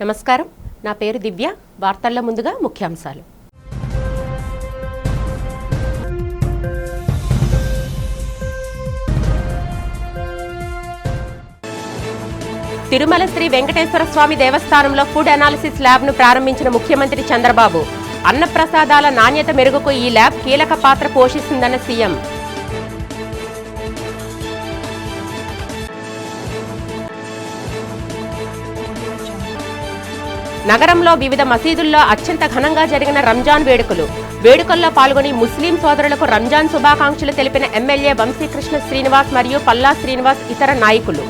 నమస్కారం, నా పేరు దివ్య. వార్తల్లో ముందుగా ముఖ్యాంశాలు. తిరుమల శ్రీ వెంకటేశ్వర స్వామి దేవస్థానంలో ఫుడ్ అనాలిసిస్ ల్యాబ్ను ప్రారంభించిన ముఖ్యమంత్రి చంద్రబాబు. అన్నప్రసాదాల నాణ్యత మెరుగుకు ఈ ల్యాబ్ కీలక పాత్ర పోషిస్తుందన్న సీఎం. నగరంలో వివిధ మసీదుల్లో అత్యంత ఘనంగా జరిగిన రంజాన్ వేడుకల్లో పాల్గొని ముస్లిం సోదరులకు రంజాన్ శుభాకాంక్షలు తెలిపిన ఎమ్మెల్యే వంశీకృష్ణ శ్రీనివాస్ మరియు పల్లా శ్రీనివాస్ ఇతర నాయకులు.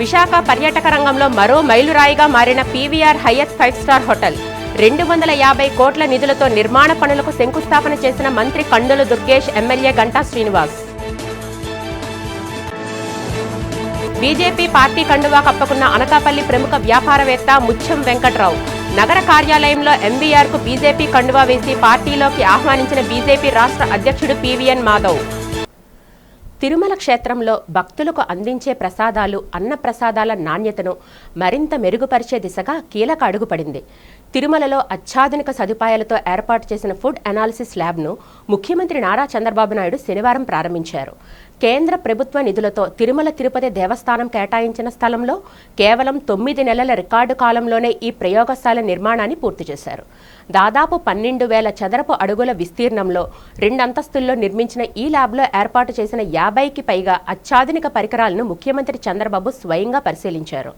విశాఖ పర్యాటక రంగంలో మరో మైలురాయిగా మారిన పీవీఆర్ హయత్ 5 స్టార్ హోటల్. 250 కోట్ల నిధులతో నిర్మాణ పనులకు శంకుస్థాపన చేసిన మంత్రి Kandula Durgesh, MLA Ganta Srinivas. BJP party కండువా కప్పుకున్న అనకాపల్లి ప్రముఖ వ్యాపారవేత్త ముత్యం వెంకట్రావు. నగర కార్యాలయంలో ఎంవీఆర్ కు బీజేపీ కండువా వేసి పార్టీలోకి ఆహ్వానించిన బీజేపీ రాష్ట్ర అధ్యక్షుడు పీవీఎన్ మాధవ్. తిరుమల క్షేత్రంలో భక్తులకు అందించే ప్రసాదాలు, అన్న ప్రసాదాల నాణ్యతను మరింత మెరుగుపరిచే దిశగా కీలక అడుగుపడింది. తిరుమలలో అత్యాధునిక సదుపాయాలతో ఏర్పాటు చేసిన ఫుడ్ అనాలిసిస్ ల్యాబ్ను ముఖ్యమంత్రి నారా చంద్రబాబు నాయుడు శనివారం ప్రారంభించారు. కేంద్ర ప్రభుత్వ నిధులతో తిరుమల తిరుపతి దేవస్థానం కేటాయించిన స్థలంలో కేవలం 9 నెలల రికార్డు కాలంలోనే ఈ ప్రయోగశాల నిర్మాణాన్ని పూర్తి చేశారు. దాదాపు 12,000 చదరపు అడుగుల విస్తీర్ణంలో 2 అంతస్తుల్లో నిర్మించిన ఈ ల్యాబ్లో ఏర్పాటు చేసిన 50కి పైగా అత్యాధునిక పరికరాలను ముఖ్యమంత్రి చంద్రబాబు స్వయంగా పరిశీలించారు.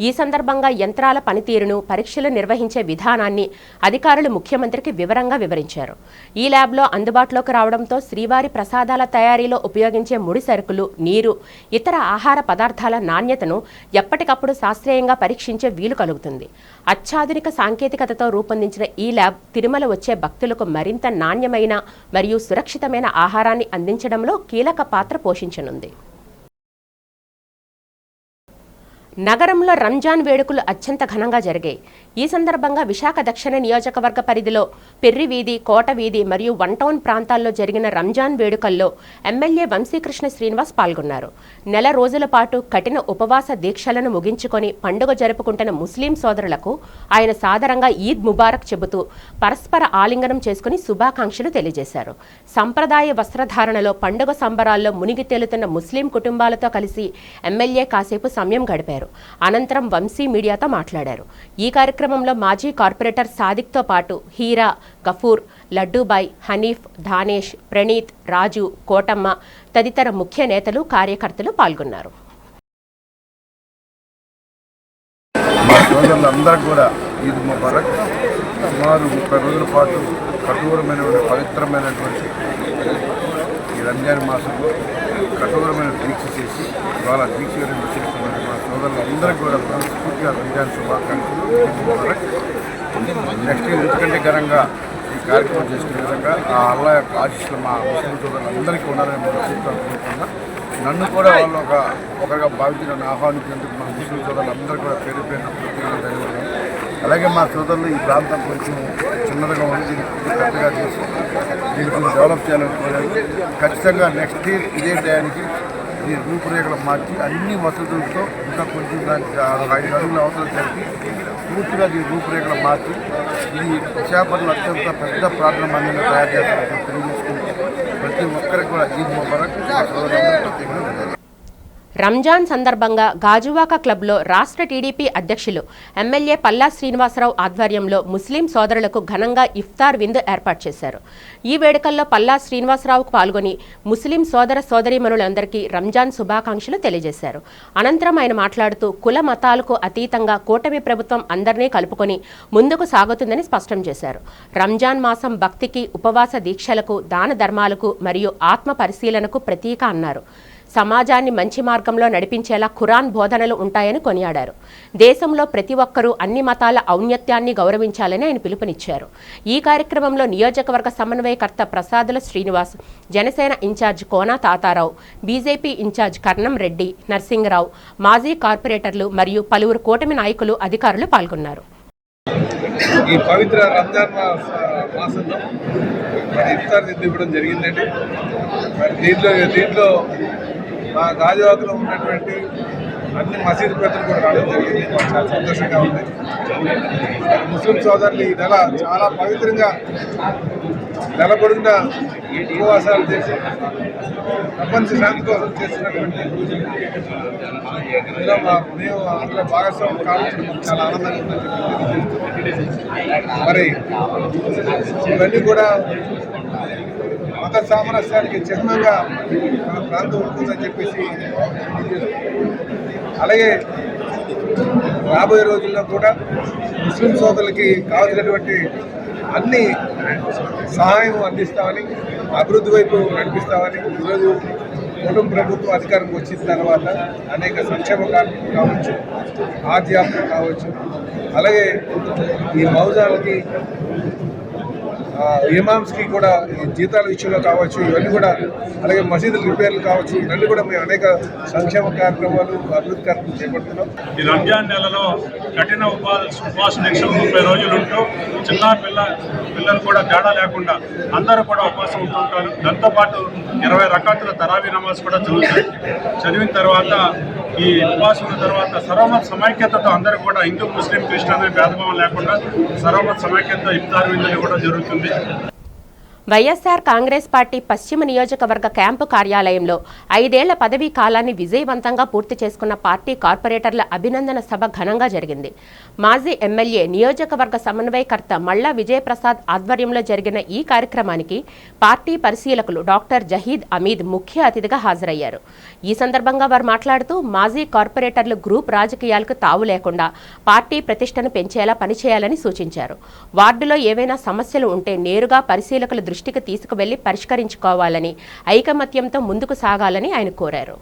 ఈ సందర్భంగా యంత్రాల పనితీరును, పరీక్షలు నిర్వహించే విధానాన్ని అధికారులు ముఖ్యమంత్రికి వివరంగా వివరించారు. ఈ ల్యాబ్లో అందుబాటులోకి రావడంతో శ్రీవారి ప్రసాదాల తయారీలో ఉపయోగించే ముడి సరుకులు, నీరు, ఇతర ఆహార పదార్థాల నాణ్యతను ఎప్పటికప్పుడు శాస్త్రీయంగా పరీక్షించే వీలు కలుగుతుంది. అత్యాధునిక సాంకేతికతతో రూపొందించిన ఈ ల్యాబ్ తిరుమల వచ్చే భక్తులకు మరింత నాణ్యమైన మరియు సురక్షితమైన ఆహారాన్ని అందించడంలో కీలక పాత్ర పోషించనుంది. నగరంలో రంజాన్ వేడుకలు అత్యంత ఘనంగా జరిగాయి. ఈ సందర్భంగా విశాఖ దక్షిణ నియోజకవర్గ పరిధిలో పెర్రి వీధి, కోట వీధి మరియు 1 టౌన్ ప్రాంతాల్లో జరిగిన రంజాన్ వేడుకల్లో ఎమ్మెల్యే వంశీకృష్ణ శ్రీనివాస్ పాల్గొన్నారు. నెల రోజుల పాటు కఠిన ఉపవాస దీక్షలను ముగించుకొని పండుగ జరుపుకుంటున్న ముస్లిం సోదరులకు ఆయన సాదరంగా ఈద్ ముబారక్ చెబుతూ పరస్పర ఆలింగనం చేసుకుని శుభాకాంక్షలు తెలియజేశారు. సంప్రదాయ వస్త్రధారణలో పండుగ సంబరాల్లో మునిగి తేలుతున్న ముస్లిం కుటుంబాలతో కలిసి ఎమ్మెల్యే కాసేపు సమయం గడిపారు. అనంతరం వంశీ మీడియాతో మాట్లాడారు. ఈ కార్యక్రమంలో మాజీ కార్పొరేటర్ సాదిక్తో పాటు హీరా, గఫూర్, లడ్డూబాయ్, హనీఫ్, ధానేష్, ప్రణీత్, రాజు, కోటమ్మ తదితర ముఖ్య నేతలు, కార్యకర్తలు పాల్గొన్నారు. ఈద్ ముబారక్. సుమారు 30 రోజుల పాటు కఠోరమైన పవిత్రమైనటువంటి ఈ రంజాన్ మాసంలో కఠోరమైన దీక్ష చేసి వాళ్ళ దీక్ష చేస్తున్నటువంటి మా సోదరులందరికీ కూడా మనస్ఫూర్తిగా రంజాన్ శుభాకాంక్షలు. నెక్స్ట్ ఇయర్ ఎందుకంటే ఘనంగా ఈ కార్యక్రమం చేసుకునే విధంగా ఆ అల్లా యొక్క ఆశీస్సులు మా ముస్లిం సోదరులందరికీ ఉండాలని మనస్ఫూర్తిగా అనుకుంటున్నా. నన్ను కూడా వాళ్ళు ఒకరిగా భావించి నన్ను ఆహ్వానించినందుకు మా ముస్లిం సోదరులందరూ కూడా పేరు ధన్యవాదాలు. అలాగే మా సోదరులు ఈ ప్రాంతం కొంచెం చిన్నదిగా ఉంది, దీన్ని పెద్దగా చేసి దీన్ని కొంచెం డెవలప్ చేయాలని కోరారు. ఖచ్చితంగా నెక్స్ట్ ఇయర్ ఇదే టయానికి ఈ రూపురేఖలు మార్చి అన్ని వసతులతో ఇంకా కొంచెం దానికి 5 అడుగుల అవసరం జరిపి పూర్తిగా ఈ రూపురేఖలు మార్చి ఇది విశాఖపట్నంలో అత్యంత పెద్ద ప్రార్థన మందిరంగా తయారు చేస్తారని తెలియజేసుకుంటూ ప్రతి ఒక్కరికి కూడా ఈద్ ముబారక్ ప్రత్యేకంగా. రంజాన్ సందర్భంగా గాజువాక క్లబ్లో రాష్ట్ర టీడీపీ అధ్యక్షులు ఎమ్మెల్యే పల్లా శ్రీనివాసరావు ఆధ్వర్యంలో ముస్లిం సోదరులకు ఘనంగా ఇఫ్తార్ విందు ఏర్పాటు చేశారు. ఈ వేడుకల్లో పల్లా శ్రీనివాసరావుకు పాల్గొని ముస్లిం సోదర సోదరీమణులందరికీ రంజాన్ శుభాకాంక్షలు తెలియజేశారు. అనంతరం ఆయన మాట్లాడుతూ కుల మతాలకు అతీతంగా కూటమి ప్రభుత్వం అందరినీ కలుపుకొని ముందుకు సాగుతుందని స్పష్టం చేశారు. రంజాన్ మాసం భక్తికి, ఉపవాస దీక్షలకు, దాన ధర్మాలకు మరియు ఆత్మ పరిశీలనకు ప్రతీక అన్నారు. సమాజాన్ని మంచి మార్గంలో నడిపించేలా ఖురాన్ బోధనలు ఉంటాయని కొనియాడారు. దేశంలో ప్రతి ఒక్కరూ అన్ని మతాల ఔన్నత్యాన్ని గౌరవించాలని ఆయన పిలుపునిచ్చారు. ఈ కార్యక్రమంలో నియోజకవర్గ సమన్వయకర్త Prasadula Srinivas, Janasena in charge Kona Tatarao, BJP in charge Karnam Reddy, Narsingarao, మాజీ కార్పొరేటర్లు మరియు పలువురు కూటమి నాయకులు, అధికారులు పాల్గొన్నారు. ఈ పవిత్ర రంజాన్ మాసంలో ఇఫ్తార్ ఇవ్వడం జరిగిందండి. దీంట్లో మా గాజువాకలో ఉన్నటువంటి అన్ని మసీదు పెద్దలు కూడా రావడం జరిగింది. మాకు చాలా సంతోషంగా ఉంది. ముస్లిం సోదరులు ఈ నెల చాలా పవిత్రంగా నెల పొడుగునా ఉపవాసాలు చేసి ప్రపంచ శాంతి కోసం చేస్తున్నటువంటి మేము అందులో భాగస్వామ్యం కావాల్సిన మాకు చాలా ఆనందంగా ఉందని మరి ఇవన్నీ కూడా మత సామరస్యానికి చిహ్నంగా మన ప్రాంతం ఉంటుందని చెప్పేసి అలాగే రాబోయే రోజుల్లో కూడా ముస్లిం సోదరులకి కావాల్సినటువంటి అన్ని సహాయం అందిస్తామని, అభివృద్ధి వైపు నడిపిస్తామని ఈరోజు కుటుంబ ప్రభుత్వం అధికారంకి వచ్చిన తర్వాత అనేక సంక్షేమ కార్యక్రమాలు కావచ్చు, ఆధ్యాత్మిక కావచ్చు, అలాగే ఈ మౌజాలకి ఇమామ్స్కి కూడా జీతాల విషయంలో కావచ్చు, ఇవన్నీ కూడా అలాగే మసీదుల రిపేర్లు కావచ్చు, ఇవన్నీ కూడా మేము అనేక సంక్షేమ కార్యక్రమాలు అభివృద్ధి కార్యక్రమాలు చేపడుతున్నాం. ఈ రంజాన్ నెలలో కఠిన ఉపవాస దీక్షలు 30 రోజులు ఉంటూ చిన్న పిల్లలు కూడా తేడా లేకుండా అందరూ కూడా ఉపవాసం ఉంటుంటారు. దాంతోపాటు 20 రకాతుల తరావీ నమాజ్ కూడా చదువుతారు. చదివిన తర్వాత ఈ ఉపవాసం తర్వాత సర్వమత సమైక్యతతో అందరూ కూడా హిందూ ముస్లిం క్రిస్టియన్ అనే భేదభావం లేకుండా సర్వమత సమైక్యతతో ఇఫ్తార్ విందులు కూడా జరుగుతుంది. వైఎస్ఆర్ కాంగ్రెస్ పార్టీ పశ్చిమ నియోజకవర్గ క్యాంపు కార్యాలయంలో 5 ఏళ్ల పదవీ కాలాన్ని విజయవంతంగా పూర్తి చేసుకున్న పార్టీ కార్పొరేటర్ల అభినందన సభ ఘనంగా జరిగింది. మాజీ ఎమ్మెల్యే నియోజకవర్గ సమన్వయకర్త మల్లా విజయప్రసాద్ ఆధ్వర్యంలో జరిగిన ఈ కార్యక్రమానికి పార్టీ పరిశీలకులు డాక్టర్ జహీద్ అమీద్ ముఖ్య అతిథిగా హాజరయ్యారు. ఈ సందర్భంగా వారు మాట్లాడుతూ మాజీ కార్పొరేటర్లు గ్రూప్ రాజకీయాలకు తావు లేకుండా పార్టీ ప్రతిష్టను పెంచేలా పనిచేయాలని సూచించారు. వార్డులో ఏవైనా సమస్యలు ఉంటే నేరుగా పరిశీలకుల దృష్టికి తీసుకువెళ్లి పరిష్కరించుకోవాలని, ఐకమత్యంతో ముందుకు సాగాలని ఆయన కోరారు.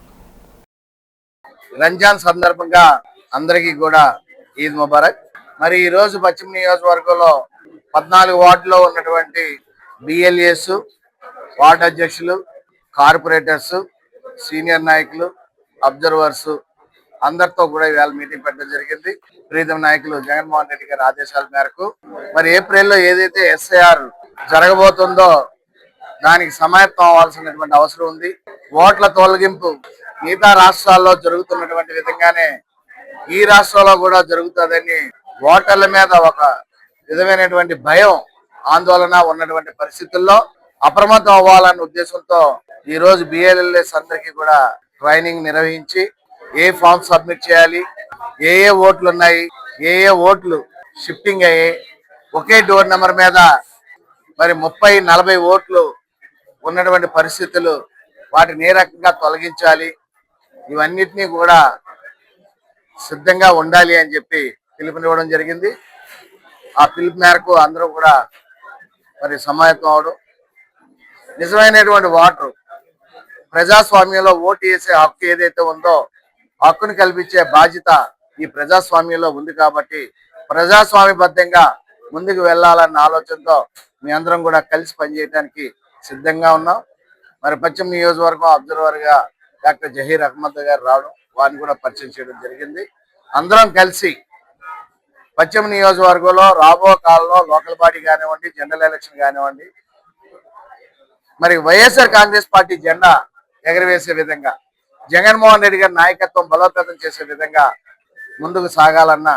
రంజాన్ సందర్భంగా అందరికీ కూడా ఈద్ ముబారక్. మరి ఈ రోజు పశ్చిమ నియోజకవర్గంలో 14 వార్డులో ఉన్నటువంటి బిఎల్ఏస్, వార్డు అధ్యక్షులు, కార్పొరేటర్స్, సీనియర్ నాయకులు, అబ్జర్వర్స్ అందరితో కూడా ఇవాళ మీటింగ్ పెట్టడం జరిగింది. ప్రీతం నాయకులు జగన్మోహన్ రెడ్డి గారి ఆదేశాల మేరకు మరి ఏప్రిల్లో ఏదైతే ఎస్ఐఆర్ జరగబోతుందో దానికి సమాయత్తం అవ్వాల్సినటువంటి అవసరం ఉంది. ఓట్ల తొలగింపు మిగతా రాష్ట్రాల్లో జరుగుతున్నటువంటి విధంగానే ఈ రాష్ట్రంలో కూడా జరుగుతుందని ఓటర్ల మీద ఒక విధమైనటువంటి భయం, ఆందోళన ఉన్నటువంటి పరిస్థితుల్లో అప్రమత్తం అవ్వాలన్న ఉద్దేశంతో ఈ రోజు బిఎల్ఎల్ఎస్ అందరికీ కూడా ట్రైనింగ్ నిర్వహించి ఏ ఫామ్ సబ్మిట్ చేయాలి, ఏ ఓట్లు ఉన్నాయి, ఏ ఓట్లు షిఫ్టింగ్ అయ్యాయి, ఒకే డోర్ నెంబర్ మీద మరి 30-40 ఓట్లు ఉన్నటువంటి పరిస్థితులు, వాటిని ఏ రకంగా తొలగించాలి, ఇవన్నిటినీ కూడా సిద్ధంగా ఉండాలి అని చెప్పి పిలుపునివ్వడం జరిగింది. ఆ పిలుపు మేరకు అందరూ కూడా మరి సమాయత్తం అవడం, నిజమైనటువంటి ఓటర్ ప్రజాస్వామ్యంలో ఓటు వేసే హక్కు ఏదైతే ఉందో హక్కును కల్పించే బాధ్యత ఈ ప్రజాస్వామ్యంలో ఉంది. కాబట్టి ప్రజాస్వామ్యబద్ధంగా ముందుకు వెళ్లాలన్న ఆలోచనతో మీ అందరం కూడా కలిసి పనిచేయడానికి సిద్ధంగా ఉన్నాం. మరి పశ్చిమ నియోజకవర్గం అబ్జర్వర్ గా డాక్టర్ జహీర్ అహ్మద్ గారు రావడం, వారిని కూడా పరిచయం చేయడం జరిగింది. అందరం కలిసి పశ్చిమ నియోజకవర్గంలో రాబో కాలంలో లోకల్ బాడీ కానివ్వండి, జనరల్ ఎలక్షన్ కానివ్వండి, మరి వైఎస్ఆర్ కాంగ్రెస్ పార్టీ జెండా ఎగరవేసే విధంగా, జగన్మోహన్ రెడ్డి గారి నాయకత్వం బలోపేతం చేసే విధంగా ముందుకు సాగాలన్న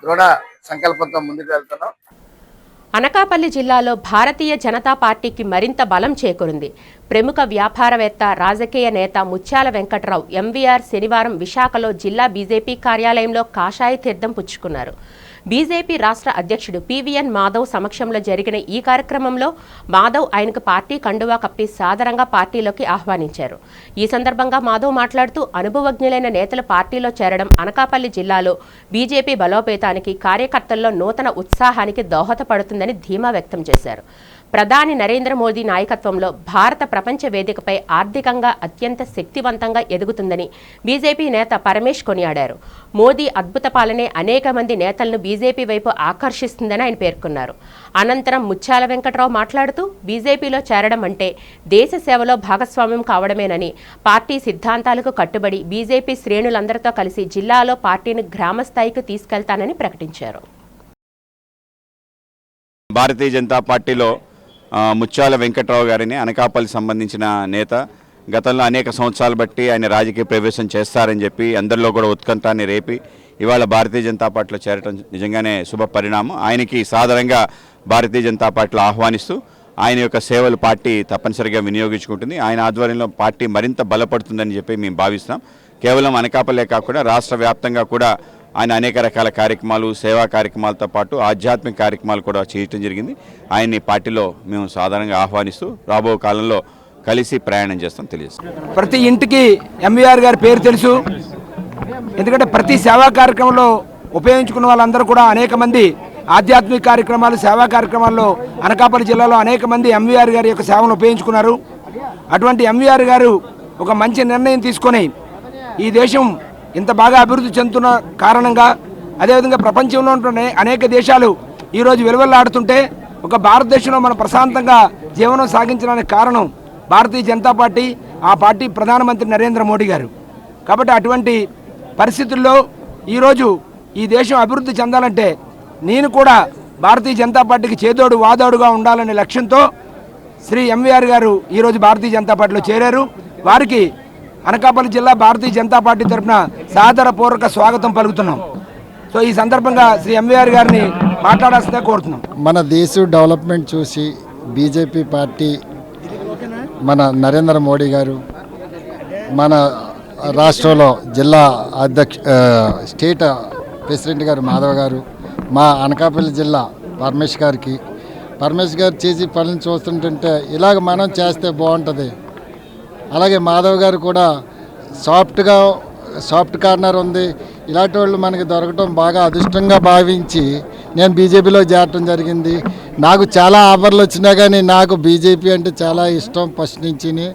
దృఢ సంకల్పంతో ముందుకు వెళ్తున్నాం. అనకాపల్లి జిల్లాలో భారతీయ జనతా పార్టీకి మరింత బలం చేకూరింది. ప్రముఖ వ్యాపారవేత్త, రాజకీయ నేత ముత్యాల వెంకట్రావు ఎంవీఆర్ శనివారం విశాఖలో జిల్లా బీజేపీ కార్యాలయంలో కాషాయ తీర్థం పుచ్చుకున్నారు. బీజేపీ రాష్ట్ర అధ్యక్షుడు పీవీఎన్ మాధవ్ సమక్షంలో జరిగిన ఈ కార్యక్రమంలో మాధవ్ ఆయనకు పార్టీ కండువా కప్పి సాదరంగా పార్టీలోకి ఆహ్వానించారు. ఈ సందర్భంగా మాధవ్ మాట్లాడుతూ అనుభవజ్ఞులైన నేతలు పార్టీలో చేరడం అనకాపల్లి జిల్లాలో బీజేపీ బలోపేతానికి, కార్యకర్తల్లో నూతన ఉత్సాహానికి దోహదపడుతుందని ధీమా వ్యక్తం చేశారు. ప్రధాని నరేంద్ర మోదీ నాయకత్వంలో భారత ప్రపంచ వేదికపై ఆర్థికంగా అత్యంత శక్తివంతంగా ఎదుగుతుందని బీజేపీ నేత పరమేష్ కొనియాడారు. మోదీ అద్భుత పాలనే అనేక మంది నేతలను బీజేపీ వైపు ఆకర్షిస్తుందని ఆయన పేర్కొన్నారు. అనంతరం ముత్యాల వెంకట్రావు మాట్లాడుతూ బీజేపీలో చేరడం అంటే దేశ సేవలో భాగస్వామ్యం కావడమేనని, పార్టీ సిద్ధాంతాలకు కట్టుబడి బీజేపీ శ్రేణులందరితో కలిసి జిల్లాలో పార్టీని గ్రామస్థాయికి తీసుకెళ్తానని ప్రకటించారు. భారతీయ జనతా పార్టీలో ముత్యాల వెంకట్రావు గారిని, అనకాపల్లి సంబంధించిన నేత, గతంలో అనేక సంవత్సరాలు బట్టి ఆయన రాజకీయ ప్రవేశం చేస్తారని చెప్పి అందరిలో కూడా ఉత్కంఠాన్ని రేపి ఇవాళ భారతీయ జనతా పార్టీలో చేరటం నిజంగానే శుభ పరిణామం. ఆయనకి సాధారణంగా భారతీయ జనతా పార్టీలో ఆహ్వానిస్తూ ఆయన యొక్క సేవలు పార్టీ తప్పనిసరిగా వినియోగించుకుంటుంది. ఆయన ఆధ్వర్యంలో పార్టీ మరింత బలపడుతుందని చెప్పి మేము భావిస్తున్నాం. కేవలం అనకాపల్లే కాకుండా రాష్ట్ర వ్యాప్తంగా కూడా ఆయన అనేక రకాల కార్యక్రమాలు, సేవా కార్యక్రమాలతో పాటు ఆధ్యాత్మిక కార్యక్రమాలు కూడా చేయటం జరిగింది. ఆయన్ని పార్టీలో మేము సాధారణంగా ఆహ్వానిస్తూ రాబో కాలంలో కలిసి ప్రయాణం చేస్తాం తెలియజేస్తాం. ప్రతి ఇంటికి ఎంవీఆర్ గారి పేరు తెలుసు. ఎందుకంటే ప్రతి సేవా కార్యక్రమంలో ఉపయోగించుకున్న వాళ్ళందరూ కూడా అనేక మంది ఆధ్యాత్మిక కార్యక్రమాలు, సేవా కార్యక్రమాల్లో అనకాపల్లి జిల్లాలో అనేక మంది ఎంవీఆర్ గారి యొక్క సేవను ఉపయోగించుకున్నారు. అటువంటి ఎంవీఆర్ గారు ఒక మంచి నిర్ణయం తీసుకొని ఈ దేశం ఇంత బాగా అభివృద్ధి చెందుతున్న కారణంగా, అదేవిధంగా ప్రపంచంలో ఉంటున్న అనేక దేశాలు ఈరోజు వెలువెల్లాడుతుంటే ఒక భారతదేశంలో మనం ప్రశాంతంగా జీవనం సాగించడానికి కారణం భారతీయ జనతా పార్టీ, ఆ పార్టీ ప్రధానమంత్రి నరేంద్ర మోడీ గారు. కాబట్టి అటువంటి పరిస్థితుల్లో ఈరోజు ఈ దేశం అభివృద్ధి చెందాలంటే నేను కూడా భారతీయ జనతా పార్టీకి చేదోడు వాదోడుగా ఉండాలనే లక్ష్యంతో శ్రీ ఎంవీఆర్ గారు ఈరోజు భారతీయ జనతా పార్టీలో చేరారు. వారికి అనకాపల్లి జిల్లా భారతీయ జనతా పార్టీ తరఫున సాదరపూర్వక స్వాగతం పలుకుతున్నాం. సో ఈ సందర్భంగా శ్రీ ఎంవీఆర్ గారిని మాట్లాడాల్సిందే కోరుతున్నాం. మన దేశ డెవలప్మెంట్ చూసి బీజేపీ పార్టీ, మన నరేంద్ర మోడీ గారు, మన రాష్ట్రంలో జిల్లా స్టేట్ ప్రెసిడెంట్ గారు మాధవ్ గారు, మా అనకాపల్లి జిల్లా పరమేష్ గారు చేసి పనులు చూస్తుంటుంటే ఇలాగ మనం చేస్తే బాగుంటుంది. అలాగే మాధవ్ గారు కూడా సాఫ్ట్ కార్నర్ ఉంది. ఇలాంటి వాళ్ళు మనకి దొరకటం బాగా అదృష్టంగా భావించి నేను బీజేపీలో చేరటం జరిగింది. నాకు చాలా ఆఫర్లు వచ్చినా కానీ నాకు బీజేపీ అంటే చాలా ఇష్టం ఫస్ట్ నుంచి.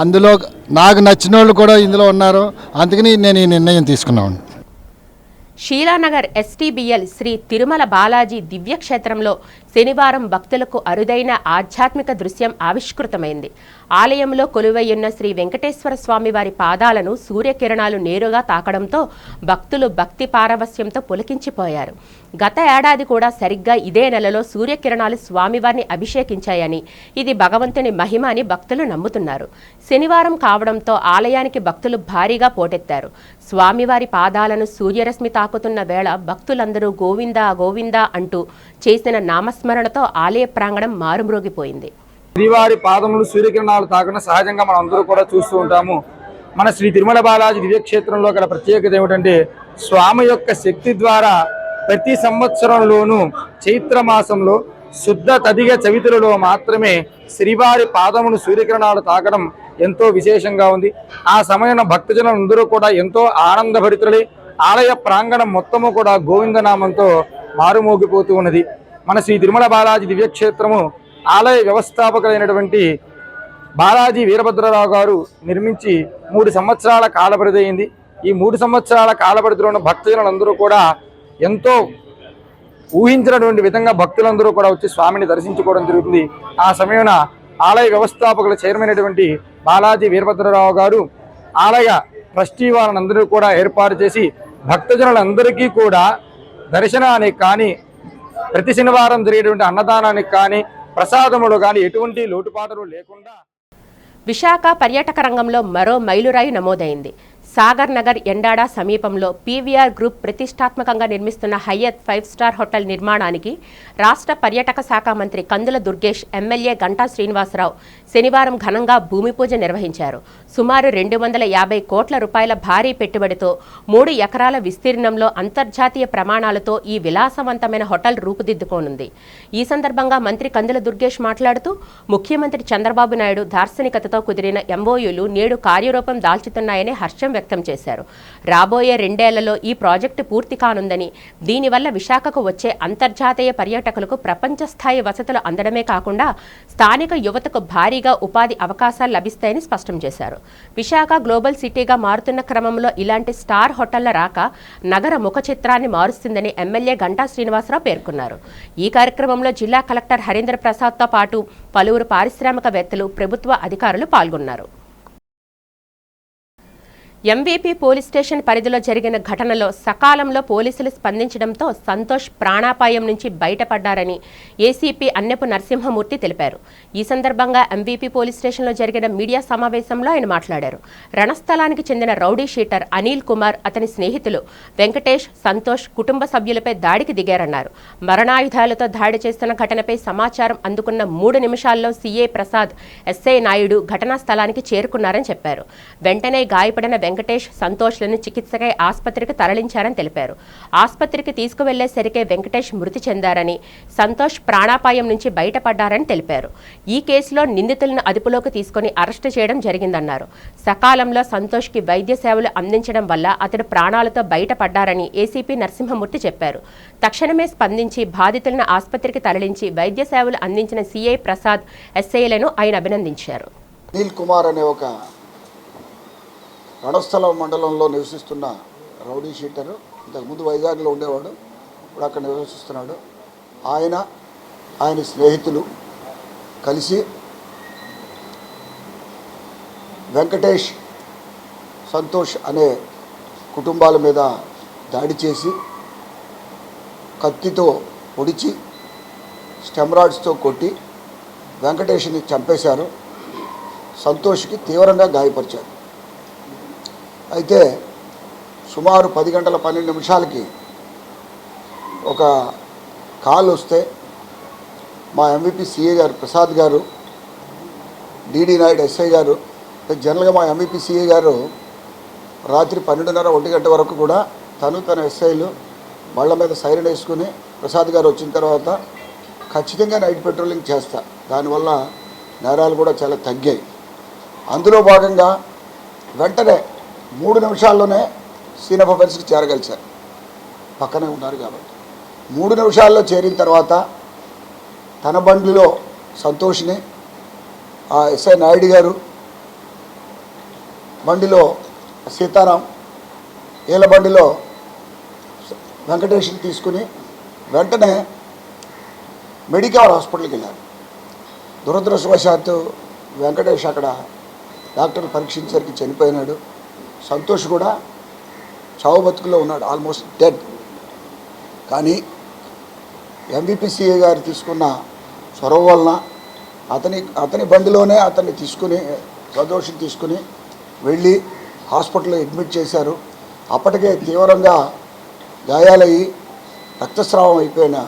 అందులో నాకు నచ్చిన వాళ్ళు కూడా ఇందులో ఉన్నారు. అందుకని నేను ఈ నిర్ణయం తీసుకున్నాను. షీలానగర్ ఎస్టీబీఎల్ శ్రీ తిరుమల బాలాజీ దివ్యక్షేత్రంలో శనివారం భక్తులకు అరుదైన ఆధ్యాత్మిక దృశ్యం ఆవిష్కృతమైంది. ఆలయంలో కొలువయ్యున్న శ్రీ వెంకటేశ్వర స్వామి వారి పాదాలను సూర్యకిరణాలు నేరుగా తాకడంతో భక్తులు భక్తి పారవస్యంతో పులకించిపోయారు. గత ఏడాది కూడా సరిగ్గా ఇదే నెలలో సూర్యకిరణాలు స్వామివారిని అభిషేకించాయని, ఇది భగవంతుని మహిమ అని భక్తులు నమ్ముతున్నారు. శనివారం కావడంతో ఆలయానికి భక్తులు భారీగా పోటెత్తారు. స్వామివారి పాదాలను సూర్యరశ్మి తాకుతున్న వేళ భక్తులందరూ గోవిందా గోవిందా అంటూ చేసిన నామస్మరణతో ఆలయ ప్రాంగణం మారుమ్రోగిపోయింది. శ్రీవారి పాదములు సూర్యకిరణాలు తాకడం సహజంగా మనం అందరూ కూడా చూస్తూ ఉంటాము. మన శ్రీ తిరుమల బాలాజీ దివ్యక్షేత్రంలో గల ప్రత్యేకత ఏమిటంటే స్వామి యొక్క శక్తి ద్వారా ప్రతి సంవత్సరంలోనూ చైత్ర మాసంలో శుద్ధ తదిగ చవితులలో మాత్రమే శ్రీవారి పాదములు సూర్యకిరణాలు తాకడం ఎంతో విశేషంగా ఉంది. ఆ సమయంలో భక్తజనులందరూ కూడా ఎంతో ఆనందభరితులై ఆలయ ప్రాంగణం మొత్తము కూడా గోవిందనామంతో మారుమోగిపోతూ ఉన్నది. మన శ్రీ తిరుమల బాలాజీ దివ్యక్షేత్రము ఆలయ వ్యవస్థాపకులైనటువంటి బాలాజీ వీరభద్రరావు గారు నిర్మించి 3 సంవత్సరాల కాలపరిధి అయింది. ఈ 3 సంవత్సరాల కాలపరిధిలో ఉన్న భక్తులందరూ కూడా ఎంతో ఊహించినటువంటి విధంగా భక్తులందరూ కూడా వచ్చి స్వామిని దర్శించుకోవడం జరుగుతుంది. ఆ సమయంలో ఆలయ వ్యవస్థాపకుల చైర్మన్ అయినటువంటి బాలాజీ వీరభద్రరావు గారు ఆలయ ట్రస్టీ వాళ్ళందరూ కూడా ఏర్పాటు చేసి భక్తజనులందరికీ కూడా దర్శనానికి కానీ, ప్రతి శనివారం జరిగేటువంటి అన్నదానానికి కానీ, ప్రసాదములు కానీ ఎటువంటి లోటుపాటులు లేకుండా విశాఖ పర్యాటక రంగంలో మరో మైలురాయి నమోదైంది. సాగర్ నగర్ ఎండాడ సమీపంలో పీవీఆర్ గ్రూప్ ప్రతిష్టాత్మకంగా నిర్మిస్తున్న హయత్ 5 స్టార్ హోటల్ నిర్మాణానికి రాష్ట్ర పర్యాటక శాఖ మంత్రి కందుల దుర్గేష్, ఎమ్మెల్యే గంటా శ్రీనివాసరావు శనివారం ఘనంగా భూమి పూజ నిర్వహించారు. సుమారు 250 కోట్ల రూపాయల భారీ పెట్టుబడితో 3 ఎకరాల విస్తీర్ణంలో అంతర్జాతీయ ప్రమాణాలతో ఈ విలాసవంతమైన హోటల్ రూపుదిద్దుకోనుంది. ఈ సందర్భంగా మంత్రి కందుల దుర్గేష్ మాట్లాడుతూ ముఖ్యమంత్రి చంద్రబాబు నాయుడు దార్శనికతతో కుదిరిన ఎంఓయూలు నేడు కార్యరూపం దాల్చుతున్నాయని హర్షం వ్యక్తం చేశారు. రాబోయే 2 ఏళ్లలో ఈ ప్రాజెక్టు పూర్తి కానుందని, దీనివల్ల విశాఖకు వచ్చే అంతర్జాతీయ పర్యాటకులకు ప్రపంచ స్థాయి వసతులు అందడమే కాకుండా స్థానిక యువతకు భారీగా ఉపాధి అవకాశాలు లభిస్తాయని స్పష్టం చేశారు. విశాఖ గ్లోబల్ సిటీగా మారుతున్న క్రమంలో ఇలాంటి స్టార్ హోటళ్ల రాక నగర ముఖ చిత్రాన్ని మారుస్తుందని ఎమ్మెల్యే గంటా శ్రీనివాసరావు పేర్కొన్నారు. ఈ కార్యక్రమంలో జిల్లా కలెక్టర్ హరీంద్ర ప్రసాద్తో పాటు పలువురు పారిశ్రామికవేత్తలు, ప్రభుత్వ అధికారులు పాల్గొన్నారు. ఎంవీపీ పోలీస్ స్టేషన్ పరిధిలో జరిగిన ఘటనలో సకాలంలో పోలీసులు స్పందించడంతో సంతోష్ ప్రాణాపాయం నుంచి బయటపడ్డారని ఏసీపీ అన్నెపు నరసింహమూర్తి తెలిపారు. ఈ సందర్భంగా ఎంవీపీ పోలీస్ స్టేషన్లో జరిగిన మీడియా సమావేశంలో ఆయన మాట్లాడారు. రణస్థలానికి చెందిన రౌడీ షీటర్ అనిల్ కుమార్, అతని స్నేహితులు వెంకటేష్, సంతోష్ కుటుంబ సభ్యులపై దాడికి దిగారన్నారు. మరణాయుధాలతో దాడి చేస్తున్న ఘటనపై సమాచారం అందుకున్న 3 నిమిషాల్లో సీఐ ప్రసాద్, ఎస్ఐ నాయుడు ఘటనా స్థలానికి చేరుకున్నారని చెప్పారు. వెంటనే గాయపడిన వెంకటేష్, సంతోష్లను చికిత్సకై ఆసుపత్రికి తరలించారని తెలిపారు. ఆసుపత్రికి తీసుకువెళ్లేసరికే వెంకటేష్ మృతి చెందారని, సంతోష్ ప్రాణాపాయం నుంచి బయటపడ్డారని తెలిపారు. ఈ కేసులో నిందితులను అదుపులోకి తీసుకుని అరెస్టు చేయడం జరిగిందన్నారు. సకాలంలో సంతోష్కి వైద్య సేవలు అందించడం వల్ల అతడు ప్రాణాలతో బయటపడ్డారని ఏసీపీ నరసింహమూర్తి చెప్పారు. తక్షణమే స్పందించి బాధితులను ఆసుపత్రికి తరలించి వైద్య సేవలు అందించిన సీఐ ప్రసాద్, ఎస్ఐలను ఆయన అభినందించారు. అనిల్ కుమార్ అనే ఒక రణస్థలం మండలంలో నివసిస్తున్న రౌడీ షీటరు, ఇంతకుముందు వైజాగ్లో ఉండేవాడు, ఇప్పుడు అక్కడ నివసిస్తున్నాడు. ఆయన స్నేహితులు కలిసి వెంకటేష్, సంతోష్ అనే కుటుంబాల మీద దాడి చేసి కత్తితో పొడిచి స్టెమ్రాడ్స్తో కొట్టి వెంకటేష్ని చంపేశారు. సంతోష్కి తీవ్రంగా గాయపరిచారు. అయితే సుమారు 10 గంటల 12 నిమిషాలకి ఒక కాల్ వస్తే మా ఎంవీపీ సిఏ గారు ప్రసాద్ గారు, డిడి నాయుడు ఎస్ఐ గారు, జనరల్గా మా ఎంవీపీ సిఏ గారు రాత్రి 12:30, 1 గంట వరకు కూడా తన ఎస్ఐలు బళ్ళ మీద సైరన్ వేసుకుని ప్రసాద్ గారు వచ్చిన తర్వాత ఖచ్చితంగా నైట్ పెట్రోలింగ్ చేస్తారు. దానివల్ల నేరాలు కూడా చాలా తగ్గాయి. అందులో భాగంగా వెంటనే 3 నిమిషాల్లోనే సీన్ ఆఫ్ అఫెన్స్కి చేరగలిచారు. పక్కనే ఉన్నారు కాబట్టి 3 నిమిషాల్లో చేరిన తర్వాత తన బండిలో సంతోష్ని, ఆ ఎస్ఐ నాయుడు గారు బండిలో సీతారాం, వీళ్ళ బండిలో వెంకటేష్ని తీసుకుని వెంటనే మెడికవర్ హాస్పిటల్కి వెళ్ళారు. దురదృష్టవశాత్తు వెంకటేష్ అక్కడ డాక్టర్లు పరీక్షించడానికి చనిపోయినాడు. సంతోష్ కూడా చావు బతుకులో ఉన్నాడు, ఆల్మోస్ట్ డెడ్. కానీ ఎంవీపీసీఏ గారు తీసుకున్న చొరవ వలన అతని బండిలోనే అతన్ని తీసుకుని, సంతోష్ని తీసుకుని వెళ్ళి హాస్పిటల్లో అడ్మిట్ చేశారు. అప్పటికే తీవ్రంగా గాయాలయ్యి రక్తస్రావం అయిపోయిన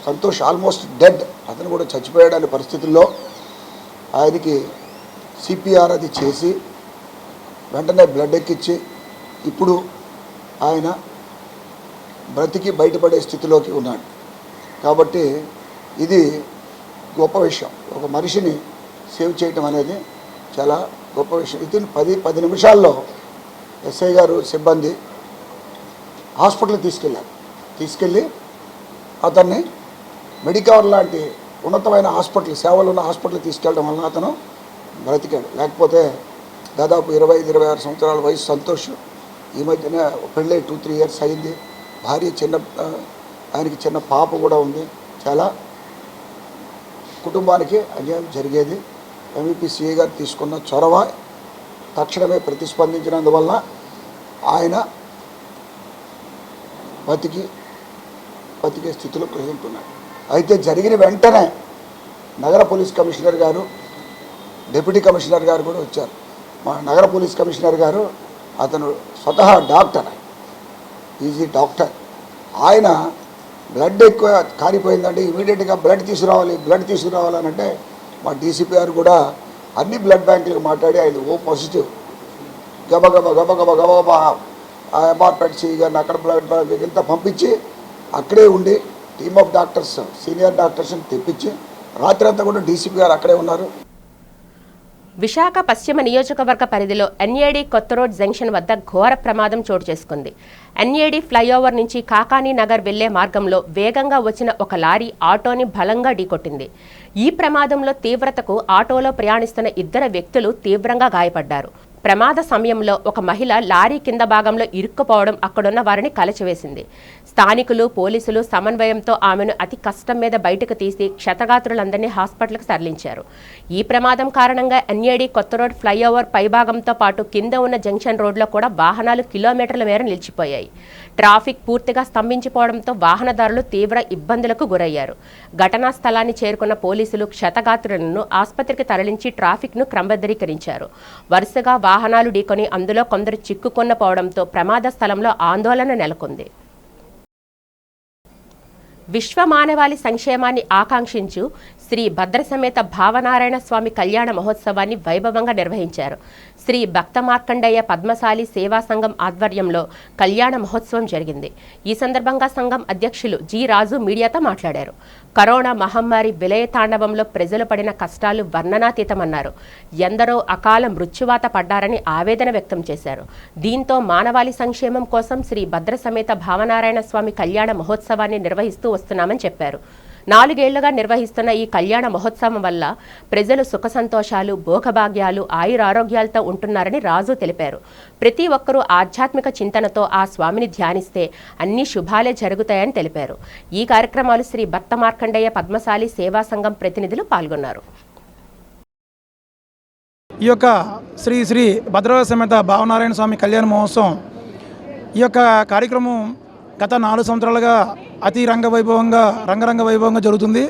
సంతోష్ ఆల్మోస్ట్ డెడ్, అతను కూడా చచ్చిపోయాడనే పరిస్థితుల్లో ఆయనకి సిపిఆర్ అది చేసి వెంటనే బ్లడ్ ఎక్కించి ఇప్పుడు ఆయన బ్రతికి బయటపడే స్థితిలోకి ఉన్నాడు. కాబట్టి ఇది గొప్ప విషయం. ఒక మనిషిని సేవ్ చేయటం అనేది చాలా గొప్ప విషయం. ఇది 10 నిమిషాల్లో ఎస్ఐ గారు సిబ్బంది హాస్పిటల్కి తీసుకెళ్ళి అతన్ని మెడికవర్ లాంటి ఉన్నతమైన హాస్పిటల్, సేవలు ఉన్న హాస్పిటల్కి తీసుకెళ్ళడం వలన అతను బ్రతికాడు. లేకపోతే దాదాపు 25-26 సంవత్సరాల వయసు సంతోష్. ఈ మధ్యన పెళ్ళై 2-3 ఇయర్స్ అయింది. భార్య ఆయనకి చిన్న పాప కూడా ఉంది. చాలా కుటుంబానికి అన్యాయం జరిగేది. ఎంవీపీ సిఐ గారు తీసుకున్న చొరవ తక్షణమే ప్రతిస్పందించినందువల్ల ఆయన బతికే స్థితిలో ప్రజెంట్ ఉన్నాడు. అయితే జరిగిన వెంటనే నగర పోలీస్ కమిషనర్ గారు, డిప్యూటీ కమిషనర్ గారు కూడా వచ్చారు. మా నగర పోలీస్ కమిషనర్ గారు అతను స్వతహా డాక్టర్, ఈజీ డాక్టర్. ఆయన బ్లడ్ ఎక్కువ కారిపోయిందంటే ఇమీడియట్గా బ్లడ్ తీసుకురావాలని అంటే మా డీసీపీ గారు కూడా అన్ని బ్లడ్ బ్యాంకులకు మాట్లాడి ఆయన ఓ పాజిటివ్ గబగబా ఆ ఎంఆర్పెట్ సిఈ గారిని అక్కడ బ్లడ్ బ్యాంక్ ఇంత పంపించి అక్కడే ఉండి టీమ్ ఆఫ్ డాక్టర్స్, సీనియర్ డాక్టర్స్ని తెప్పించి రాత్రి అంతా కూడా డీసీపీ గారు అక్కడే ఉన్నారు. విశాఖ పశ్చిమ నియోజకవర్గ పరిధిలో ఎన్ఏడి కొత్త రోడ్ జంక్షన్ వద్ద ఘోర ప్రమాదం చోటు చేసుకుంది. ఎన్ఏడి ఫ్లైఓవర్ నుంచి కాకానీ నగర్ వెళ్లే మార్గంలో వేగంగా వచ్చిన ఒక లారీ ఆటోని బలంగా ఢీకొట్టింది. ఈ ప్రమాదంలో తీవ్రతకు ఆటోలో ప్రయాణిస్తున్న 2 వ్యక్తులు తీవ్రంగా గాయపడ్డారు. ప్రమాద సమయంలో ఒక మహిళ లారీ కింద భాగంలో ఇరుక్కుపోవడం అక్కడున్న వారిని కలచివేసింది. స్థానికులు పోలీసులు సమన్వయంతో ఆమెను అతి కష్టం మీద బయటకు తీసి క్షతగాత్రులందరినీ హాస్పిటల్కు తరలించారు. ఈ ప్రమాదం కారణంగా ఎన్ఏడి కొత్త రోడ్ ఫ్లైఓవర్ పైభాగంతో పాటు కింద ఉన్న జంక్షన్ రోడ్లో కూడా వాహనాలు కిలోమీటర్ల మేర నిలిచిపోయాయి. ట్రాఫిక్ పూర్తిగా స్తంభించిపోవడంతో వాహనదారులు తీవ్ర ఇబ్బందులకు గురయ్యారు. ఘటనా స్థలాన్ని చేరుకున్న పోలీసులు క్షతగాత్రులను ఆసుపత్రికి తరలించి ట్రాఫిక్ను క్రమబద్ధీకరించారు. వరుసగా వాహనాలు ఢీకొని అందులో కొందరు చిక్కుకున్న పోవడంతో ప్రమాద స్థలంలో ఆందోళన నెలకొంది. విశ్వ మానవాళి సంక్షేమాన్ని ఆకాంక్షించు శ్రీ భద్రసమేత భావనారాయణ స్వామి కళ్యాణ మహోత్సవాన్ని వైభవంగా నిర్వహించారు. శ్రీ భక్త మార్కండేయ పద్మశాలి సేవా సంఘం ఆధ్వర్యంలో కళ్యాణ మహోత్సవం జరిగింది. ఈ సందర్భంగా సంఘం అధ్యక్షులు జి రాజు మీడియాతో మాట్లాడారు. కరోనా మహమ్మారి విలయ తాండవంలో ప్రజలు పడిన కష్టాలు వర్ణనాతీతమన్నారు. ఎందరో అకాల మృత్యువాత పడ్డారని ఆవేదన వ్యక్తం చేశారు. దీంతో మానవాళి సంక్షేమం కోసం శ్రీ భద్రసమేత భావనారాయణ స్వామి కళ్యాణ మహోత్సవాన్ని నిర్వహిస్తూ వస్తున్నామని చెప్పారు. 4 ఏళ్లుగా నిర్వహిస్తున్న ఈ కళ్యాణ మహోత్సవం వల్ల ప్రజలు సుఖ సంతోషాలు, భోగభాగ్యాలు, ఆయురారోగ్యాలతో ఉంటున్నారని రాజు తెలిపారు. ప్రతి ఒక్కరూ ఆధ్యాత్మిక చింతనతో ఆ స్వామిని ధ్యానిస్తే అన్ని శుభాలే జరుగుతాయని తెలిపారు. ఈ కార్యక్రమాలు శ్రీ భక్త మార్కండేయ పద్మశాలి సేవా సంఘం ప్రతినిధులు పాల్గొన్నారు. ఈ యొక్క శ్రీ శ్రీ భద్రసమేత భావనారాయణ స్వామి కళ్యాణ మహోత్సవం ఈ యొక్క కార్యక్రమం గత 4 సంవత్సరాలుగా అతి రంగరంగ వైభవంగా జరుగుతుంది.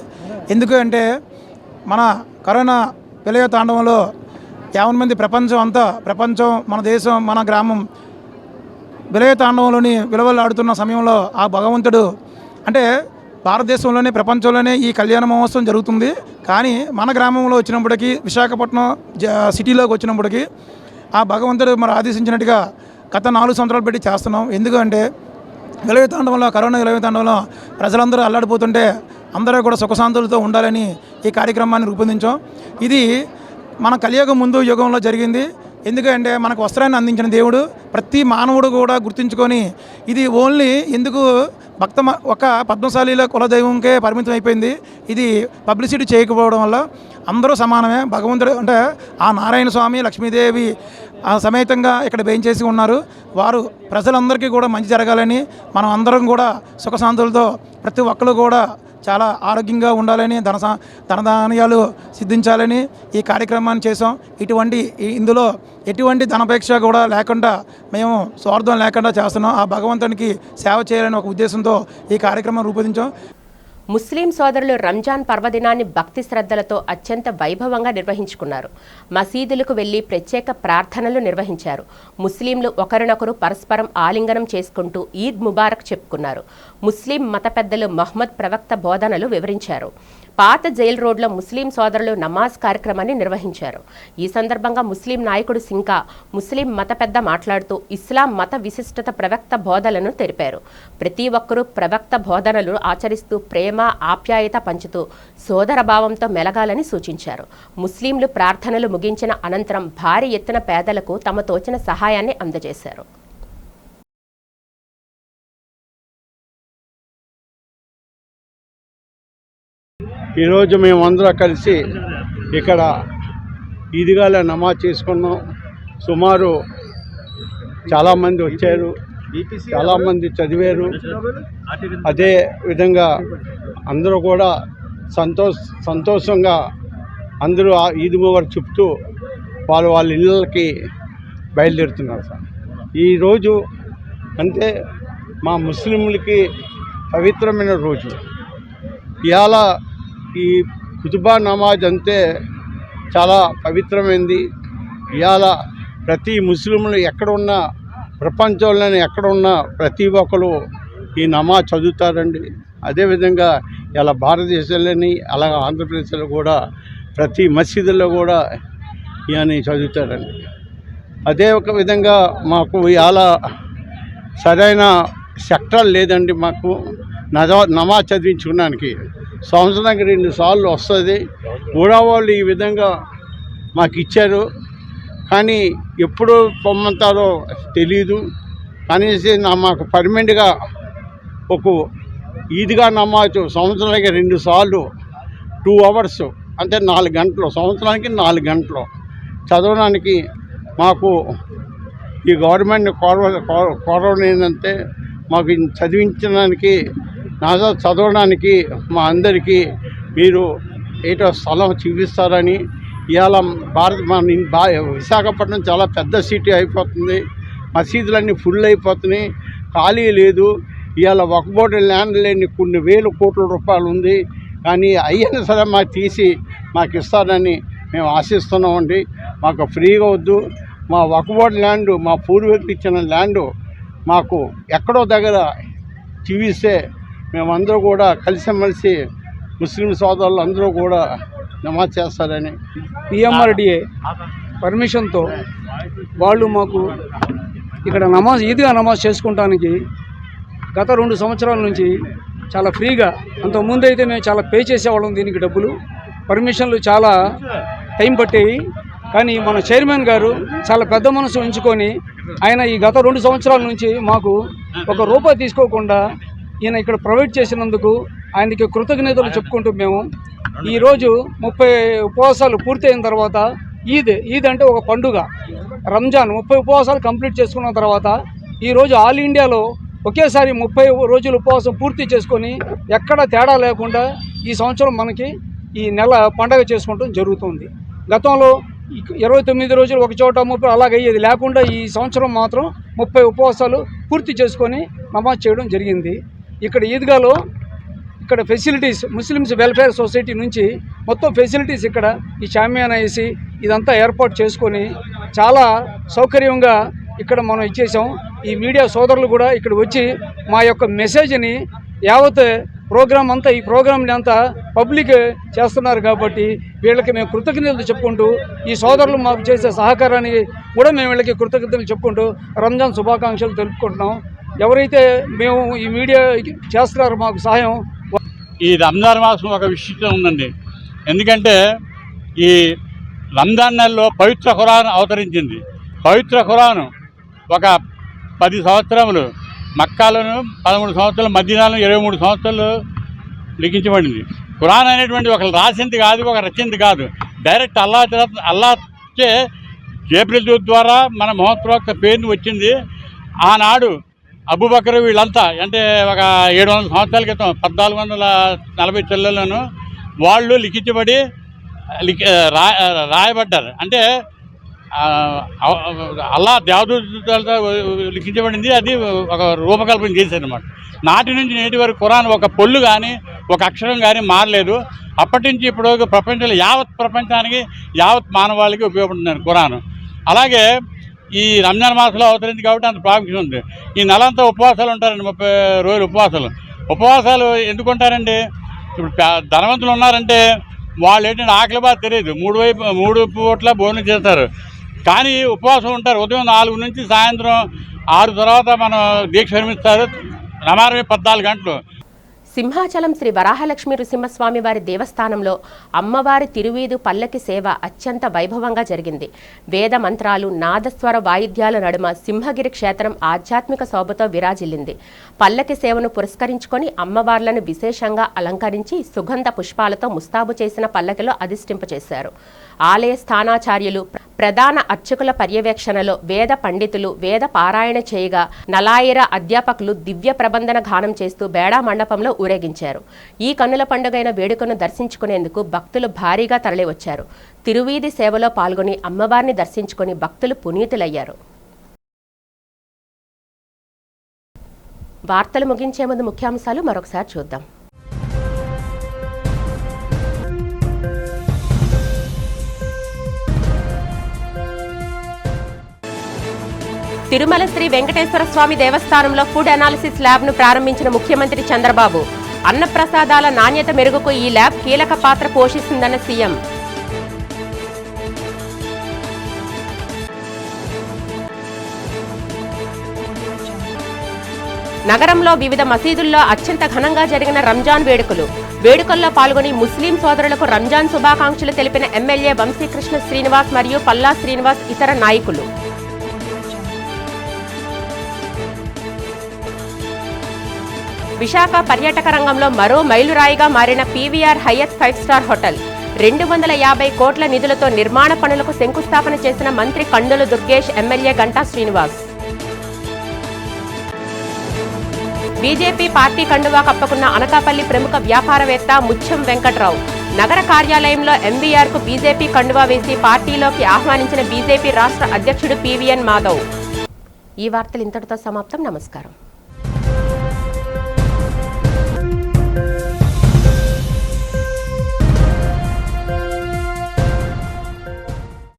ఎందుకంటే మన కరోనా విలయ తాండవంలో 50 మంది ప్రపంచం మన దేశం మన గ్రామం విలయ తాండవంలోని విలువలాడుతున్న సమయంలో ఆ భగవంతుడు అంటే భారతదేశంలోనే ప్రపంచంలోనే ఈ కళ్యాణ మహోత్సవం జరుగుతుంది. కానీ మన గ్రామంలో వచ్చినప్పటికీ విశాఖపట్నం సిటీలోకి వచ్చినప్పటికీ ఆ భగవంతుడు మరి ఆదేశించినట్టుగా గత 4 సంవత్సరాలు పెట్టి చేస్తున్నాం. ఎందుకంటే కరోనా విలయ తాండవంలో ప్రజలందరూ అల్లాడిపోతుంటే అందరూ కూడా సుఖశాంతులతో ఉండాలని ఈ కార్యక్రమాన్ని రూపొందించాం. ఇది మన కలియుగం ముందు యుగంలో జరిగింది. ఎందుకంటే మనకు వస్త్రాన్ని అందించిన దేవుడు ప్రతి మానవుడు కూడా గుర్తుంచుకొని ఇది ఓన్లీ ఎందుకు ఒక పద్మశాలిల కులదైవంకే పరిమితం అయిపోయింది. ఇది పబ్లిసిటీ చేయకపోవడం వల్ల అందరూ సమానమే. భగవంతుడు అంటే ఆ నారాయణ స్వామి, లక్ష్మీదేవి సమేతంగా ఇక్కడ వేయించేసి ఉన్నారు. వారు ప్రజలందరికీ కూడా మంచి జరగాలని, మనం అందరం కూడా సుఖశాంతులతో ప్రతి ఒక్కరు కూడా చాలా ఆరోగ్యంగా ఉండాలని, ధనధాన్యాలు సిద్ధించాలని ఈ కార్యక్రమాన్ని చేసాం. ఇందులో ఎటువంటి ధనాపేక్ష కూడా లేకుండా మేము స్వార్థం లేకుండా చేస్తున్నాం. ఆ భగవంతునికి సేవ చేయాలని ఒక ఉద్దేశంతో ఈ కార్యక్రమం రూపొందించాం. ముస్లిం సోదరులు రంజాన్ పర్వదినాన్ని భక్తి శ్రద్ధలతో అత్యంత వైభవంగా నిర్వహించుకున్నారు. మసీదులకు వెళ్లి ప్రత్యేక ప్రార్థనలు నిర్వహించారు. ముస్లింలు ఒకరినొకరు పరస్పరం ఆలింగనం చేసుకుంటూ ఈద్ ముబారక్ చెప్పుకున్నారు. ముస్లిం మత పెద్దలు మహ్మద్ ప్రవక్త బోధనలు వివరించారు. పాత జైల్ రోడ్లో ముస్లిం సోదరులు నమాజ్ కార్యక్రమాన్ని నిర్వహించారు. ఈ సందర్భంగా ముస్లిం నాయకుడు సింకా ముస్లిం మత పెద్ద మాట్లాడుతూ ఇస్లాం మత విశిష్టత ప్రవక్త బోధనలను తెలిపారు. ప్రతి ఒక్కరూ ప్రవక్త బోధనలు ఆచరిస్తూ ప్రేమ, ఆప్యాయత పంచుతూ సోదర భావంతో మెలగాలని సూచించారు. ముస్లింలు ప్రార్థనలు ముగించిన అనంతరం భారీ ఎత్తున పేదలకు తమ తోచిన సహాయాన్ని అందజేశారు. ఈరోజు మేమందరం కలిసి ఇక్కడ ఈద్గాలో నమాజ్ చేసుకున్నాం. సుమారు చాలామంది వచ్చారు, చాలామంది చదివారు. అదే విధంగా అందరూ కూడా సంతోషంగా అందరూ ఈద్ ముబారక్ చెప్తూ వాళ్ళ ఇళ్ళకి బయలుదేరుతున్నారు. సార్ ఈరోజు అంటే మా ముస్లింలకి పవిత్రమైన రోజు. ఇవాళ ఈ ఖుతుబా నమాజ్ అంతే చాలా పవిత్రమైంది. ఇవాళ ప్రతి ముస్లింలు ఎక్కడున్నా, ప్రపంచంలోనే ఎక్కడున్నా ప్రతి ఒక్కరు ఈ నమాజ్ చదువుతారండి. అదేవిధంగా ఇలా భారతదేశంలోని అలాగే ఆంధ్రప్రదేశ్లో కూడా ప్రతి మసీదుల్లో కూడా ఇవన్నీ చదువుతారండి. అదే ఒక విధంగా మాకు ఇవాళ సరైన సెక్టర్ లేదండి. మాకు నమాజ్ చదివించుకోవడానికి సంవత్సరానికి 2 సార్లు వస్తుంది. కూడా వాళ్ళు ఈ విధంగా మాకు ఇచ్చారు, కానీ ఎప్పుడు పొమ్మంటారో తెలీదు. కనీసం మాకు పర్మనెంట్గా ఒక ఈద్గా నమాజ్ సంవత్సరానికి 2 సార్లు 2 అవర్స్ అంటే 4 గంటలు, సంవత్సరానికి 4 గంటలు చదవడానికి మాకు ఈ గవర్నమెంట్ని కోరడం ఏంటంటే మాకు చదివించడానికి చదవడానికి మా అందరికీ మీరు ఏటో స్థలం చూపిస్తారని. ఇవాళ విశాఖపట్నం చాలా పెద్ద సిటీ అయిపోతుంది, మసీదులన్నీ ఫుల్ అయిపోతున్నాయి, ఖాళీ లేదు. ఇవాళ వక్బోర్డు ల్యాండ్ లేని కొన్ని వేల కోట్ల రూపాయలు ఉంది, కానీ అయినా సరే మాకు తీసి మాకు ఇస్తారని మేము ఆశిస్తున్నామండి. మాకు ఫ్రీగా వద్దు, మా వక్బోర్డు ల్యాండ్ మా పూర్వీకులు ఇచ్చిన ల్యాండ్ మాకు ఎక్కడో దగ్గర చూపిస్తే మేమందరూ కూడా కలిసిమెలిసి ముస్లిం సోదరులు అందరూ కూడా నమాజ్ చేస్తారని. పిఎంఆర్డిఏ పర్మిషన్తో వాళ్ళు మాకు ఇక్కడ ఈద్గా నమాజ్ చేసుకుంటానికి గత 2 సంవత్సరాల నుంచి చాలా ఫ్రీగా, అంతకుముందు అయితే మేము చాలా పే చేసేవాళ్ళం దీనికి డబ్బులు, పర్మిషన్లు చాలా టైం పట్టేవి. కానీ మన చైర్మన్ గారు చాలా పెద్ద మనసు ఉంచుకొని ఆయన ఈ గత 2 సంవత్సరాల నుంచి మాకు ₹1 తీసుకోకుండా ఈయన ఇక్కడ ప్రొవైడ్ చేసినందుకు ఆయనకి కృతజ్ఞతలు చెప్పుకుంటూ మేము ఈరోజు 30 ఉపవాసాలు పూర్తయిన తర్వాత ఈద్ అంటే ఒక పండుగ, రంజాన్ 30 ఉపవాసాలు కంప్లీట్ చేసుకున్న తర్వాత ఈరోజు ఆల్ ఇండియాలో ఒకేసారి 30 రోజులు ఉపవాసం పూర్తి చేసుకొని ఎక్కడ తేడా లేకుండా ఈ సంవత్సరం మనకి ఈ నెల పండగ చేసుకోవడం జరుగుతుంది. గతంలో 29 రోజులు ఒక చోట 30 అలాగయ్యేది లేకుండా ఈ సంవత్సరం మాత్రం 30 ఉపవాసాలు పూర్తి చేసుకొని నమాజ్ చేయడం జరిగింది. ఇక్కడ ఈద్గాలో ఇక్కడ ఫెసిలిటీస్ ముస్లిమ్స్ వెల్ఫేర్ సొసైటీ నుంచి మొత్తం ఫెసిలిటీస్ ఇక్కడ ఈ షామియానా వేసి ఇదంతా ఏర్పాటు చేసుకొని చాలా సౌకర్యంగా ఇక్కడ మనం ఇచ్చేసాం. ఈ మీడియా సోదరులు కూడా ఇక్కడ వచ్చి మా యొక్క మెసేజ్ని యావత్ ప్రోగ్రామ్ అంతా ఈ ప్రోగ్రామ్ని అంతా పబ్లిక్ చేస్తున్నారు కాబట్టి వీళ్ళకి మేము కృతజ్ఞతలు చెప్పుకుంటూ ఈ సోదరులు మాకు చేసే సహకారానికి కూడా మేము వీళ్ళకి కృతజ్ఞతలు చెప్పుకుంటూ రంజాన్ శుభాకాంక్షలు తెలుపుకుంటున్నాం. ఎవరైతే మేము ఈ మీడియా చేస్తున్నారో మాకు సహాయం, ఈ రంజాన్ మాసం ఒక విశిష్టం ఉందండి. ఎందుకంటే ఈ రంజాన్ నెలలో పవిత్ర ఖురాన్ అవతరించింది. పవిత్ర ఖురాన్ ఒక 10 సంవత్సరములు మక్కాలను, 13 సంవత్సరాలు మదీనాలో, 23 సంవత్సరాలు లిఖించబడింది. ఖురాన్ అనేటువంటి ఒక రాసింది కాదు, ఒక రచింది కాదు, డైరెక్ట్ అల్లాహ్చే జేబ్రీల్ దూత్ ద్వారా మన మొహమ్మద్ ప్రవక్త పేరుని వచ్చింది. ఆనాడు అబూబకర్ వీళ్ళంతా అంటే ఒక 700 సంవత్సరాల క్రితం 1440 చెల్లెలను వాళ్ళు లిఖించబడి రాయబడ్డారు. అంటే అల్లాహ్ దేవదూతలతో లిఖించబడింది. అది ఒక రూపకల్పన చేశారనమాట. నాటి నుంచి నేటి వరకు ఖురాన్ ఒక పొల్లు కానీ ఒక అక్షరం కానీ మారలేదు. అప్పటి నుంచి ఇప్పుడు ప్రపంచంలో యావత్ ప్రపంచానికి యావత్ మానవాళికి ఉపయోగపడుతున్నారు ఖురాన్. అలాగే ఈ రంజాన్ మాసంలో అవతరింది కాబట్టి అంత ప్రాముఖ్యం ఉంది. ఈ నెలంతా ఉపవాసాలు ఉంటారండి, 30 రోజులు ఉపవాసాలు ఎందుకు ఉంటారండి? ఇప్పుడు ధనవంతులు ఉన్నారంటే వాళ్ళు ఏంటంటే ఆకలి బాధ తెలియదు, 3 పూట్ల భోజనం చేస్తారు, కానీ ఉపవాసం ఉంటారు. ఉదయం 4 నుంచి సాయంత్రం 6 తర్వాత మనం దీక్ష విరమిస్తారు, రమారమి 14 గంటలు. సింహాచలం శ్రీ వరాహలక్ష్మి నృసింహస్వామి వారి దేవస్థానంలో అమ్మవారి తిరువీధు పల్లకి సేవ అత్యంత వైభవంగా జరిగింది. వేద మంత్రాలు, నాదస్వర వాయిద్యాల నడుమ సింహగిరి క్షేత్రం ఆధ్యాత్మిక శోభతో విరాజిల్లింది. పల్లకి సేవను పురస్కరించుకొని అమ్మవార్లను విశేషంగా అలంకరించి సుగంధ పుష్పాలతో ముస్తాబు చేసిన పల్లకిలో అధిష్ఠింపచేశారు. ఆలయ స్థానాచార్యులు, ప్రధాన అర్చకుల పర్యవేక్షణలో వేద పండితులు వేద పారాయణ చేయగా నలాయిర అధ్యాపకులు దివ్య ప్రబంధన గానం చేస్తూ బేడా మండపంలో ఊరేగించారు. ఈ కన్నుల పండుగైన వేడుకను దర్శించుకునేందుకు భక్తులు భారీగా తరలివచ్చారు. తిరువీధి సేవలో పాల్గొని అమ్మవారిని దర్శించుకుని భక్తులు పునీతులయ్యారు. వార్తలు ముగించే ముందు ముఖ్యాంశాలు మరొకసారి చూద్దాం. తిరుమల శ్రీ వెంకటేశ్వర స్వామి దేవస్థానంలో ఫుడ్ అనాలిసిస్ ల్యాబ్ ను ప్రారంభించిన ముఖ్యమంత్రి చంద్రబాబు. అన్నప్రసాదాల నాణ్యత మెరుగుకు ఈ ల్యాబ్ కీలక పాత్ర పోషిస్తుందన్న సీఎం. నగరంలో వివిధ మసీదుల్లో అత్యంత ఘనంగా జరిగిన రంజాన్ వేడుకల్లో పాల్గొని ముస్లిం సోదరులకు రంజాన్ శుభాకాంక్షలు తెలిపిన ఎమ్మెల్యే వంశీకృష్ణ శ్రీనివాస్ మరియు పల్లా శ్రీనివాస్ ఇతర నాయకులు. విశాఖ పర్యాటక రంగంలో మరో మైలురాయిగా మారిన పీవీఆర్ హయత్ 5 స్టార్ హోటల్. 250 కోట్ల నిధులతో నిర్మాణ పనులకు శంకుస్థాపన చేసిన మంత్రి Kandula Durgesh, MLA Ganta Srinivas. BJP party కండువా కప్పుకున్న అనకాపల్లి ప్రముఖ వ్యాపారవేత్త ముత్యం వెంకట్రావు. నగర కార్యాలయంలో ఎంవీఆర్ కు బీజేపీ కండువా వేసి పార్టీలోకి ఆహ్వానించిన బీజేపీ రాష్ట్ర అధ్యక్షుడు పివిఎన్ మాధవ్. ఈ వార్తలు ఇంతటితో సమాప్తం. నమస్కారం.